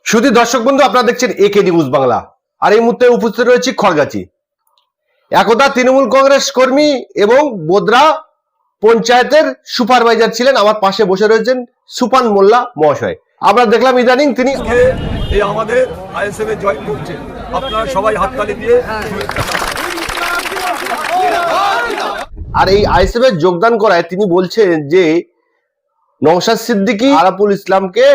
শুধু দর্শক বন্ধু, আপনারা দেখছেন একে নিউজ বাংলা। আর এই মুহূর্তে উপস্থিত রয়েছে খড়গাছি। একদা তৃণমূল কংগ্রেস কর্মী এবং বোদরা পঞ্চায়েতের সুপারভাইজার ছিলেন। আমার পাশে বসে রয়েছেন সুপান মোল্লা মহাশয়। আমরা দেখলাম ইদানিং তিনি এই আমাদের আইএসএফ এ জয়েন করছে। আপনারা সবাই হাততালি দিয়ে আর এই আইএসএফ এর যোগদান করায় তিনি বলছেন যে নওশাদ সিদ্দিকী আরাফুল ইসলামকে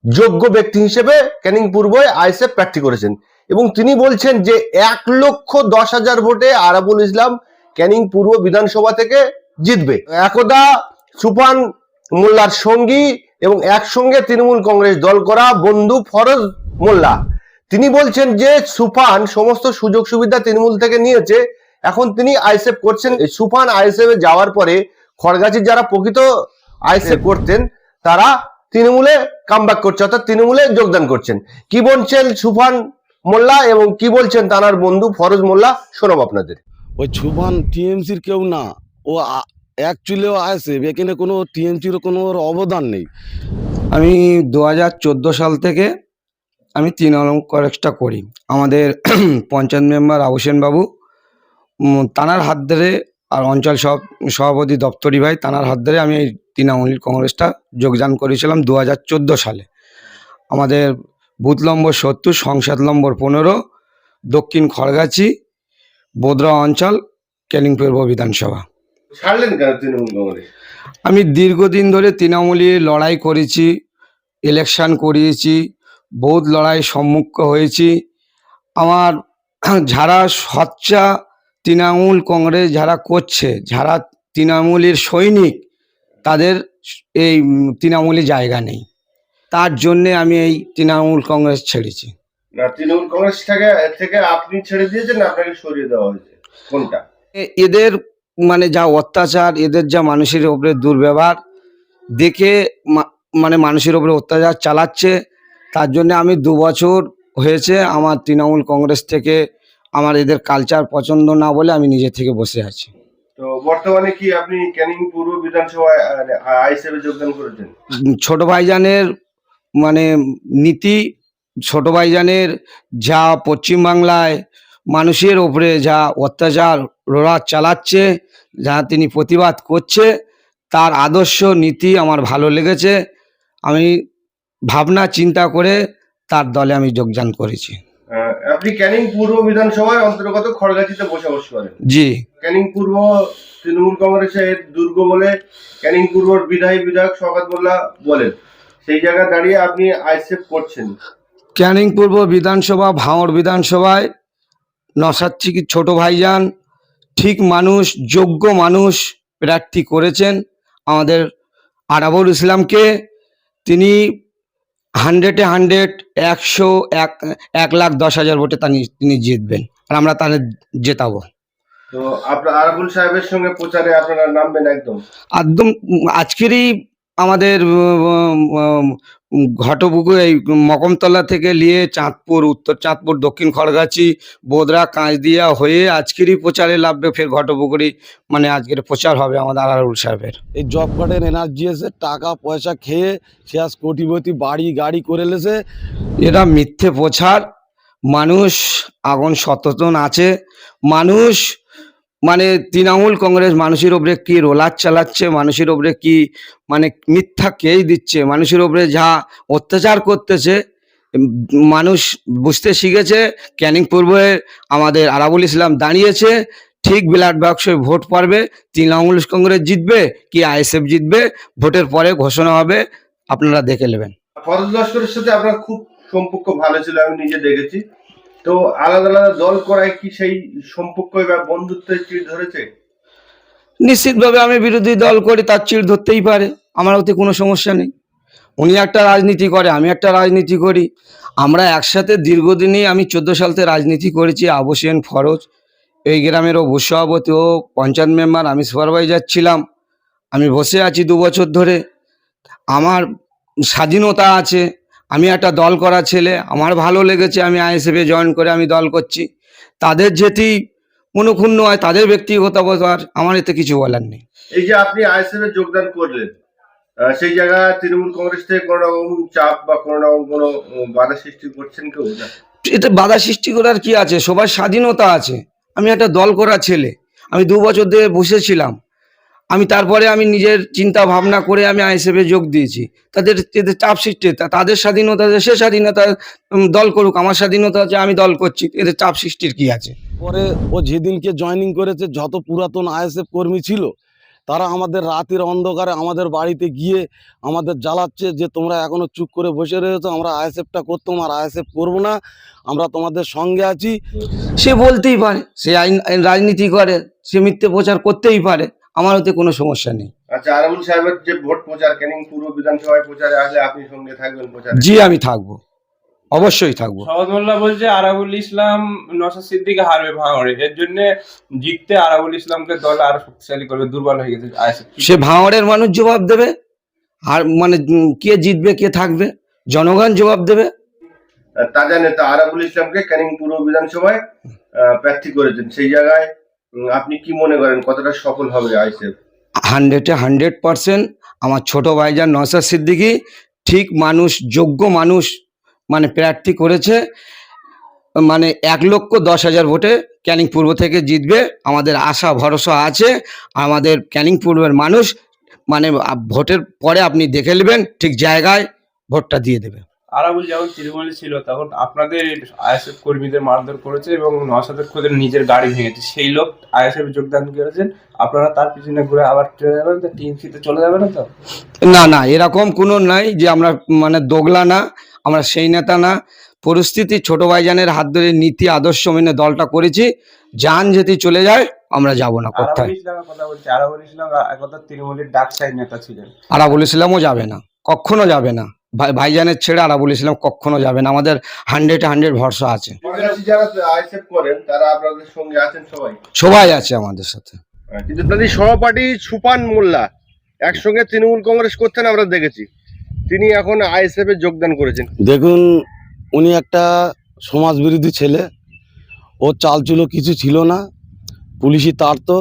যোগ্য ব্যক্তি হিসেবে ক্যানিং পূর্বে আইএসএফ প্রার্থী করেছেন এবং তিনি বলছেন যে 1,10,000 ভোটে আরাফুল ইসলাম ক্যানিং পূর্ব বিধানসভা থেকে জিতবে। একদা সুপান মোল্লার সঙ্গী এবং একসঙ্গে তৃণমূল কংগ্রেস দল করা বন্ধু ফরজ মোল্লা, তিনি বলছেন যে সুপান সমস্ত সুযোগ সুবিধা তৃণমূল থেকে নিয়েছে, এখন তিনি আইএসএফ করছেন। সুপান আইএসএফ এ যাওয়ার পরে খড়গাছির যারা প্রকৃত আইএসএফ করতেন তারা তৃণমূলে কামব্যাক করছে, অর্থাৎ তৃণমূলে যোগদান করছেন। কি বলছেন সুফান মোল্লা এবং কি বলছেন তার বন্ধু ফরজ মোল্লা, শোনাব আপনাদের। ওই সুফান টিএমসির কেউ না, ও অ্যাকচুয়ালিও আছে, এখানে কোনো টিএমসির কোনো অবদান নেই। আমি 2014 সাল থেকে আমি তৃণমূল কংগ্রেসটা করি। আমাদের পঞ্চায়েত মেম্বার আবুসেন বাবু তানার হাত ধরে, আর অঞ্চল সভাপতি দপ্তরি ভাই তানার হাত ধরে আমি এই তৃণমূল কংগ্রেসটা যোগদান করেছিলাম 2014 সালে। আমাদের বুথ নম্বর 70, সংসদ নম্বর 15, দক্ষিণ খড়গাছি, বোদরা অঞ্চল, ক্যানিং পূর্ব বিধানসভা। ছাড়লেন কেন তৃণমূল কংগ্রেস? আমি দীর্ঘদিন ধরে তৃণমূলে লড়াই করেছি, ইলেকশন করিয়েছি, বহুত লড়াই সম্মুখীন হয়েছি। আমার যারা সচ্চা তৃণমূল কংগ্রেস যারা করছে, যারা তৃণমূলের সৈনিক, তাদের এই তৃণমূলে জায়গা নেই। তার জন্যে আমি এই তৃণমূল কংগ্রেস ছেড়েছি। না, তৃণমূল কংগ্রেস থেকে আপনি ছেড়ে দিয়েছেন না আপনাকে সরিয়ে দেওয়া হয়েছে, কোনটা? এদের মানে যা অত্যাচার, এদের যা মানুষের উপরে দুর্ব্যবহার দেখে মানে মানুষের উপরে অত্যাচার চালাচ্ছে, তার জন্য আমি 2 বছর হয়েছে আমার তৃণমূল কংগ্রেস থেকে আমার এদের কালচার পছন্দ না বলে আমি নিজে থেকে বসে আছি। তো বর্তমানে কি আপনি ক্যানিং পূর্ব বিধানসভায় আইএসএফ এ যোগদান করেছেন? ছোট ভাইজানের মানে নীতি, ছোট ভাইজানের যা পশ্চিমবাংলায় মানুষের উপরে যা অত্যাচার রোড়া চালাচ্ছে, যা তিনি প্রতিবাদ করছে, তার আদর্শ নীতি আমার ভালো লেগেছে। আমি ভাবনা চিন্তা করে তার দলে আমি যোগদান করেছি। আপনি ক্যানিং পূর্ব বিধানসভায় অন্তর্গত খড়গাছিতে বসবাস করেন। জি। ক্যানিং পূর্ব তৃণমূল কংগ্রেসের দুর্গ বলে ক্যানিং পূর্বর বিধায়ক শওকত মোল্লা বলেন, সেই জায়গায় দাঁড়িয়ে আপনি আইএসএফ করছেন। ক্যানিং পূর্ব বিধানসভা, ভাঙড় বিধানসভায় নওশাদ সিদ্দিকী ছোট ভাইজান ঠিক মানুষ, যোগ্য মানুষ প্রার্থী করেছেন আমাদের আরাফুল ইসলামকে। তিনি 100-এ 100, 1,10,000 ভোটে তিনি জিতবেন, আর আমরা তাদের জেতাবো। তো আপনার আরাফুল সাহেবের সঙ্গে প্রচারে আপনারা নামবেন একদম? একদম আজকেরই আমাদের ঘটপুকুর এই মকমতলা থেকে নিয়ে চাঁদপুর, উত্তর চাঁদপুর, দক্ষিণ খড়গাছি, বোদরা, কাঁচদিয়া হয়ে আজকেরই প্রচারে লাভবে। ফের ঘটপুকুরি মানে আজকের প্রচার হবে আমাদের আরাফুল সাহেবের। এই জব কার্ডের এনার্জি এসে টাকা পয়সা খেয়ে সে আজ কোটিপতি, বাড়ি গাড়ি করে লেছে। এরা মিথ্যে প্রচার। মানুষ এখন সচেতন আছে। মানুষ মানে তৃণমূল কংগ্রেস মানুষের উপরে কি রোলার চালাচ্ছে, মানুষের উপরে কি মানে মিথ্যা কেই দিচ্ছে, মানুষের উপরে যা অত্যাচার করতেছে, মানুষ বুঝতে শিখেছে। ক্যানিং পূর্বে আমাদের আরাফুল ইসলাম দাঁড়িয়েছে, ঠিক ব্যালট বাক্সে ভোট পড়বে, তৃণমূল কংগ্রেস জিতবে কি আইএসএফ জিতবে, ভোটের পরে ঘোষণা হবে, আপনারা দেখে নেবেন। ফরজ লস্করের সাথে আপনার খুব সম্পর্ক ভালো ছিল, আমি নিজে দেখেছি। তো আলাদা আলাদা দল করায় কি সেই সম্পর্ক বা বন্ধুত্বের চিড় ধরেছে? নিশ্চিতভাবে আমি বিরোধী দল করি, তার চিড় ধরতেই পারে, আমার ওতে কোনো সমস্যা নেই। উনি একটা রাজনীতি করে, আমি একটা রাজনীতি করি, আমরা একসাথে দীর্ঘদিনই, আমি 14 সাল থেকে রাজনীতি করেছি। আবুসেন ফরজ এই গ্রামেরও বুথ সভাপতি, ও পঞ্চায়েত মেম্বার, আমি সুপারভাইজার ছিলাম। আমি বসে আছি 2 বছর ধরে। আমার স্বাধীনতা আছে, আমি একটা দল করা ছেলে, আমার ভালো লেগেছে, আমি আইএসএফে জয়েন করে আমি দল করছি। তাদের যেটি মনোক্ষুণ্ণ হয় তাদের ব্যক্তিগত ব্যাপার, আমার এতে কিছু বলার নেই। এই যে আপনি আইএসএফ এ যোগদান করলেন, সেই জায়গায় তৃণমূল কংগ্রেস থেকে কোনো রকম চাপ বা কোনো রকম কোনো বাধা সৃষ্টি করছেন কেউ না? এতে বাধা সৃষ্টি করার কি আছে? সবার স্বাধীনতা আছে। আমি একটা দল করা ছেলে, আমি 2 বছর ধরে বসেছিলাম। আমি তারপরে আমি নিজের চিন্তা ভাবনা করে আমি আইএসএফে যোগ দিয়েছি। তাদের এতে চাপ সৃষ্টি, তাদের স্বাধীনতা আছে, সে স্বাধীনতা দল করুক। আমার স্বাধীনতা আছে, আমি দল করছি, এতে চাপ সৃষ্টির কি আছে? পরে ও যেদিনকে জয়েনিং করেছে যত পুরাতন আইএসএফ কর্মী ছিল তারা আমাদের রাতের অন্ধকারে আমাদের বাড়িতে গিয়ে আমাদের জ্বালাচ্ছে যে তোমরা এখনো চুপ করে বসে রয়েছো, আমরা আইএসএফটা করতাম আর আইএসএফ করবো না, আমরা তোমাদের সঙ্গে আছি। সে বলতেই পারে, সে আইন রাজনীতি করে, সে মিথ্যে প্রচার করতেই পারে, আমার ওতে কোনো সমস্যা নেই। আচ্ছা, আরাবুল সাহেবের যে ভোট প্রচার ক্যানিং পূর্ব বিধানসভায় প্রচারে আসলে আপনি সঙ্গে থাকবেন প্রচারে? জি, আমি থাকবো, অবশ্যই থাকবো। সহদ মোল্লা বলছে আরাবুল ইসলাম নওশাদ সিদ্দিকী হারবে ভাঙড়ে, এর জন্য জিততে আরাবুল ইসলামকে দল আরো শক্তিশালী করবে, দুর্বল হয়ে গেছে আইএসএফ। সে ভাঙড়ের মানুষ জবাব দেবে, আর মানে কে জিতবে কে থাকবে জনগণ জবাব দেবে। তাজা নেতা আরাবুল ইসলামকে ক্যানিং পূর্ব বিধানসভায় প্রার্থী করেছেন, সেই জায়গায় আপনি কি মনে করেন কতটা সফল হবে আইএসএফ? 100% আমার ছোট ভাইজান নওশাদ সিদ্দিকী ঠিক মানুষ, যোগ্য মানুষ মানে প্রার্থী করেছে, মানে 1,10,000 ভোটে ক্যানিং পূর্ব থেকে জিতবে, আমাদের আশা ভরসা আছে। আমাদের ক্যানিং পূর্বের মানুষ মানে ভোটের পরে আপনি দেখে নেবেন ঠিক জায়গায় ভোটটা দিয়ে দেবে। আরাবুল যখন তৃণমূলে ছিল তখন আপনাদের আইএসএফ কর্মীদের মারধর করেছে এবং নওশাদের খোদের নিজের গাড়ি ভেঙেছে, সেই লোক আইএসএফ যোগদান করেছেন, আপনারা তার পিছনে ঘুরে আবার চলে যাবেন তো, টিএমসিতে চলে যাবেন তো? না না, এরকম কোনো নাই যে আমরা মানে দোগলা না, আমরা সেই নেতা না। পরিস্থিতি ছোট ভাইজানের হাত ধরে নীতি আদর্শ মেনে দলটা করেছি, যান যেতে চলে যায়, আমরা যাব না কোথায়। আরাবুল ইসলামের কথা বলছি, আরাবুল ইসলাম একদা তৃণমূলের ডাক সাইড নেতা ছিলেন। আরাবুল ইসলামও যাবে না, কখনো যাবে না। ভাইজানের ছেড়ে আরাবুল ইসলাম কখনো যাবে না, আমাদের 100 ভরসা আছে। যারা আইএসএফ করেন তারা আপনাদের সঙ্গে আছেন সবাই? সবাই আছে আমাদের সাথে। কিন্তু তাদের সহপাঠী সুপান মোল্লা একসঙ্গে তৃণমূল কংগ্রেস করতেন, আমরা দেখেছি, তিনি এখন আইএসএফ এ যোগদান করেছেন। দেখুন, উনি একটা সমাজবিরোধী ছেলে, ওর চালচুলো কিছু ছিল না, পুলিশই তাড়তো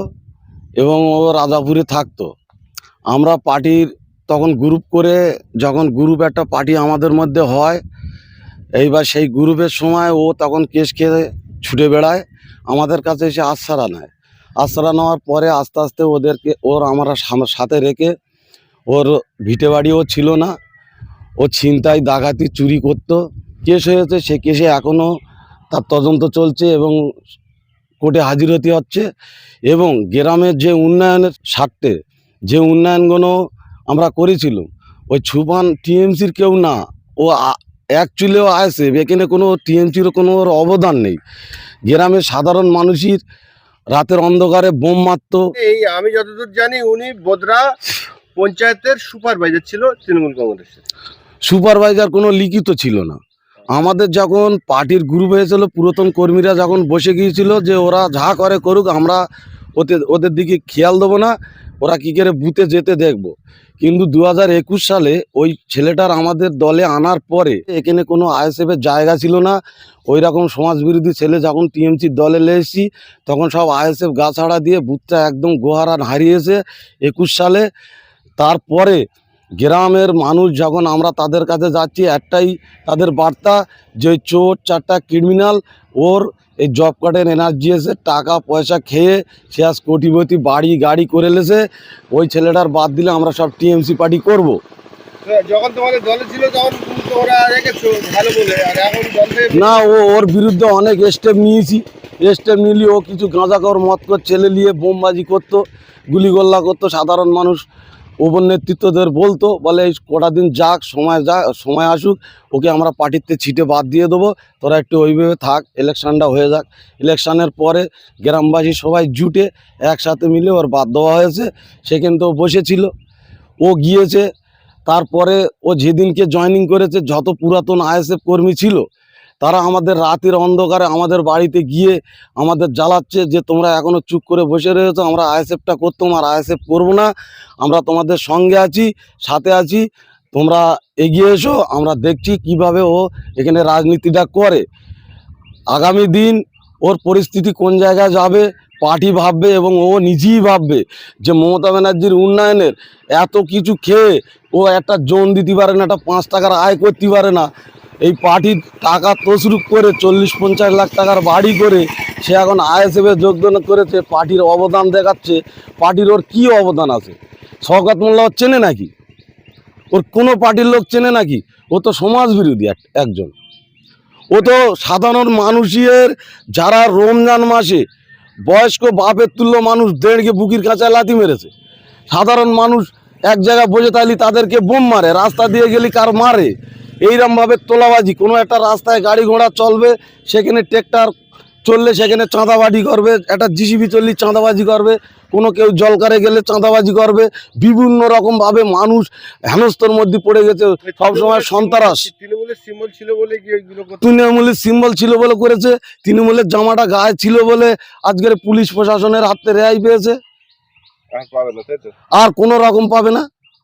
এবং ও রাজাপুরে থাকতো। আমরা পার্টির তখন গ্রুপ করে, যখন গ্রুপ একটা পার্টি আমাদের মধ্যে হয়, এইবার সেই গ্রুপের সময় ও তখন কেস খেয়ে ছুটে বেড়ায়, আমাদের কাছে এসে আশ্রয় নেয়। আশ্রয় নেওয়ার পরে আস্তে আস্তে আমরা সাথে রেখে, ওর ভিটে বাড়িও ছিল না, ও ছিনতাই ডাকাতি চুরি করতো, কেস হয়েছে, সে কেসে এখনও তার তদন্ত চলছে এবং কোর্টে হাজির হতে হচ্ছে। এবং গ্রামের যে উন্নয়নের স্বার্থে যে উন্নয়নগুলো আমরা করেছিলাম, ওই ছুপান টিএমসির কেউ না, ও অ্যাকচুয়ালিও আইএসএফ, এখানে কোনো টিএমসিরও কোনো ওর অবদান নেই। গ্রামের সাধারণ মানুষের রাতের অন্ধকারে বোম মারতো। এই আমি যতদূর জানি উনি বোদরা পঞ্চায়েতের সুপারভাইজার ছিল তৃণমূল কংগ্রেসের। সুপারভাইজার কোনো লিখিত ছিল না। আমাদের যখন পার্টির গ্রুপ হয়েছিল, পুরাতন কর্মীরা যখন বসে গিয়েছিল যে ওরা যা করে করুক, আমরা ওদের দিকে খেয়াল দেবো না, ওরা কী করে বুথে যেতে দেখবো। কিন্তু 2021 সালে ওই ছেলেটার আমাদের দলে আনার পরে এখানে কোনো আইএসএফের জায়গা ছিল না। ওই রকম সমাজবিরোধী ছেলে যখন টিএমসির দলে এসেছি, তখন সব আইএসএফ গা ছাড়া দিয়ে বুথটা একদম গোহারান হারিয়েছে 21 সালে। তারপরে গ্রামের মানুষ যখন আমরা তাদের কাছে যাচ্ছি, একটাই তাদের বার্তা যে চোর চারটা ক্রিমিনাল ওর এই জব কার্ডের এনার্জি এসে টাকা পয়সা খেয়ে সে আজ কোটিপতি বাড়ি গাড়ি করে লেছে, ওই ছেলেটার বাদ দিলে আমরা সব টিএমসি পার্টি করব। যখন তোমাদের দলে ছিল তখন কিন্তু ওরা রেখেছো ভালো বলে, আর এখন দলে না, ওর বিরুদ্ধে অনেক স্টেপ নিয়েছি, স্টেপ নিলে ও কিছু গাঁজাখর মদকর ছেলে নিয়ে বোমবাজি করতো, গুলিগোল্লা করতো, সাধারণ মানুষ ওপর নেতৃত্বদের বলে এই কটা দিন যাক, সময় আসুক, ওকে আমরা পার্টিতে ছিটে বাদ দিয়ে দেবো, তোরা একটু ওইভাবে থাক, ইলেকশানটা হয়ে যাক। ইলেকশানের পরে গ্রামবাসী সবাই জুটে একসাথে মিলে ওর বাদ দেওয়া হয়েছে। সে কিন্তু বসেছিল, ও গিয়েছে। তারপরে ও যেদিনকে জয়েনিং করেছে যত পুরাতন আইএসএফ কর্মী ছিল তারা আমাদের রাতের অন্ধকারে আমাদের বাড়িতে গিয়ে আমাদের জ্বালাচ্ছে যে তোমরা এখনও চুপ করে বসে রয়েছো, আমরা আইএসএফটা করতাম আর আইএসএফ করবো না, আমরা তোমাদের সঙ্গে আছি, সাথে আছি, তোমরা এগিয়ে এসো, আমরা দেখছি কিভাবে ও এখানে রাজনীতিটা করে। আগামী দিন ওর পরিস্থিতি কোন জায়গায় যাবে পার্টি ভাববে এবং ও নিজেই ভাববে যে মমতা ব্যানার্জির উন্নয়নের এত কিছু খেয়ে ও একটা জোন দিতে পারে না, একটা 5 টাকার আয় করতে পারে না, এই পার্টির টাকা তসরুপ করে 40-50 লাখ টাকার বাড়ি করে সে এখন আইএসএফে যোগদান করেছে, পার্টির অবদান দেখাচ্ছে। পার্টির ওর কী অবদান আছে? শওকত মোল্লা ওর চেনে নাকি? ওর কোনো পার্টির লোক চেনে নাকি? ও তো সমাজ বিরোধী একজন। ও তো সাধারণ মানুষের যারা রমজান মাসে বয়স্ক বাপের তুল্য মানুষ দেড়কে বুকির কাঁচায় লাথি মেরেছে, সাধারণ মানুষ এক জায়গায় বসে থাকলে তাদেরকে বোম মারে, রাস্তা দিয়ে গেলে কার মারে, এইরকমভাবে তোলাবাজি। কোনো একটা রাস্তায় গাড়ি ঘোড়া চলবে, সেখানে ট্রেক্টর চললে সেখানে চাঁদাবাজি করবে, একটা জিসিবি চললে চাঁদাবাজি করবে, কোনো কেউ জলকারে গেলে চাঁদাবাজি করবে। বিভিন্ন রকমভাবে মানুষ হেনস্তর মধ্যে পড়ে গেছে, সবসময় সন্ত্রাস। তৃণমূলের সিম্বল ছিল বলে কি এগুলো করতে? তৃণমূলের সিম্বল ছিল বলে করেছে, তৃণমূলের জামাটা গায়ে ছিল বলে আজকের পুলিশ প্রশাসনের হাতে রেহাই পেয়েছে, আর পাবে না, তাই তো? আর কোনো রকম পাবে না।